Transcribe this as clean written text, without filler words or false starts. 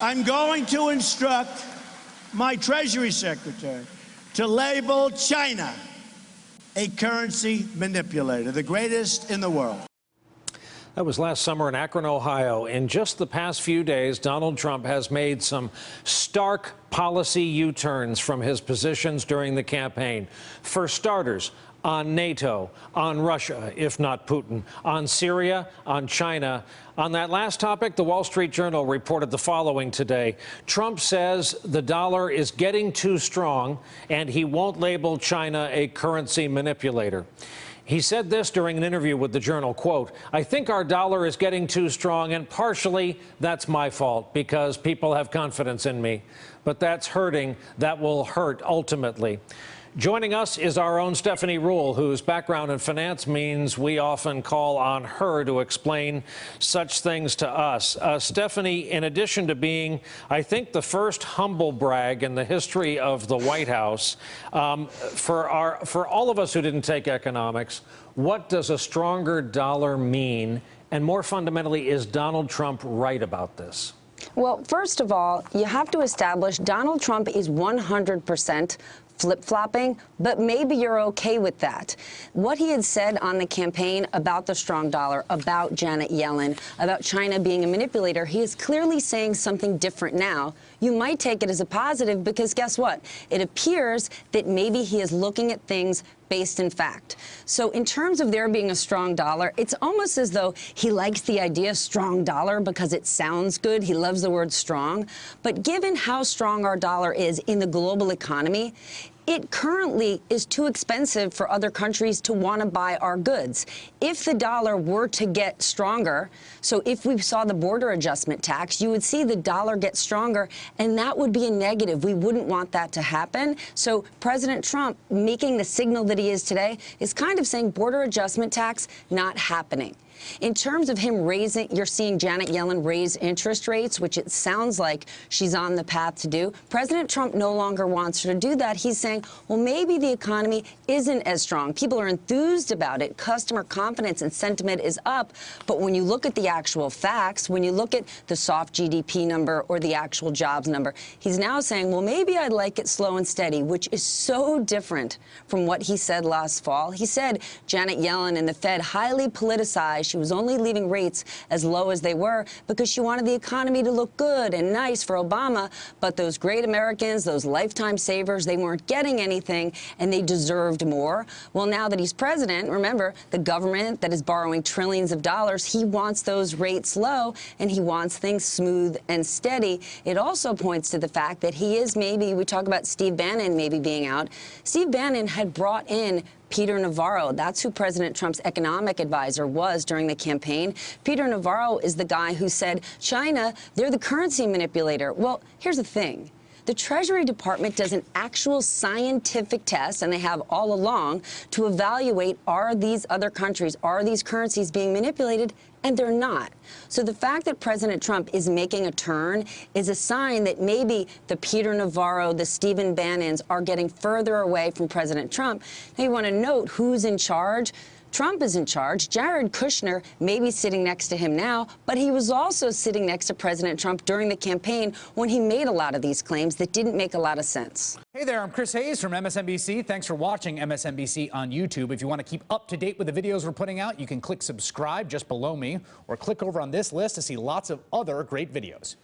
I'm going to instruct my Treasury Secretary to label China a currency manipulator, the greatest in the world. That was last summer in Akron, Ohio. In just the past few days, Donald Trump has made some stark policy U-turns from his positions during the campaign. For starters, on NATO, on Russia, if not Putin, on Syria, on China. On that last topic, the Wall Street Journal reported the following today. Trump says the dollar is getting too strong and he won't label China a currency manipulator. He said this during an interview with the Journal, quote, "I think our dollar is getting too strong, and partially that's my fault because people have confidence in me. But that's hurting. That will hurt ultimately." Joining us is our own Stephanie Ruhle, whose background in finance means we often call on her to explain such things to us. Stephanie, in addition to being, I think, the first humble brag in the history of the White House, for all of us who didn't take economics, what does a stronger dollar mean? And more fundamentally, is Donald Trump right about this? Well, first of all, you have to establish Donald Trump is 100% flip-flopping, but maybe you're okay with that. What he had said on the campaign about the strong dollar, about Janet Yellen, about China being a manipulator, he is clearly saying something different now. You might take it as a positive because guess what? It appears that maybe he is looking at things based in fact. So in terms of there being a strong dollar, it's almost as though he likes the idea strong dollar because it sounds good. He loves the word strong. But given how strong our dollar is in the global economy, it currently is too expensive for other countries to want to buy our goods. If the dollar were to get stronger, so if we saw the border adjustment tax, you would see the dollar get stronger, and that would be a negative. We wouldn't want that to happen. So President Trump, making the signal that he is today, is kind of saying border adjustment tax not happening. In terms of him raising, you're seeing Janet Yellen raise interest rates, which it sounds like she's on the path to do. President Trump no longer wants her to do that. He's saying, well, maybe the economy isn't as strong. People are enthused about it. Customer confidence and sentiment is up. But when you look at the actual facts, when you look at the soft GDP number or the actual jobs number, he's now saying, well, maybe I'd like it slow and steady, which is so different from what he said last fall. He said Janet Yellen and the Fed highly politicized. She was only leaving rates as low as they were because she wanted the economy to look good and nice for Obama. But those great Americans, those lifetime savers, they weren't getting anything and they deserved more. Well, now that he's president, remember, the government that is borrowing trillions of dollars, he wants those rates low and he wants things smooth and steady. It also points to the fact that he is maybe, we talk about Steve Bannon maybe being out. Steve Bannon had brought in Peter Navarro. That's who President Trump's economic advisor was during the campaign. Peter Navarro is the guy who said, China, they're the currency manipulator. Well, here's the thing. The Treasury Department does an actual scientific test, and they have all along, to evaluate are these other countries, are these currencies being manipulated, and they're not. So the fact that President Trump is making a turn is a sign that maybe the Peter Navarro, the Stephen Bannons are getting further away from President Trump. Now you want to note who's in charge. Trump is in charge. Jared Kushner may be sitting next to him now, but he was also sitting next to President Trump during the campaign when he made a lot of these claims that didn't make a lot of sense. Hey there, I'm Chris Hayes from MSNBC. Thanks for watching MSNBC on YouTube. If you want to keep up to date with the videos we're putting out, you can click subscribe just below me or click over on this list to see lots of other great videos.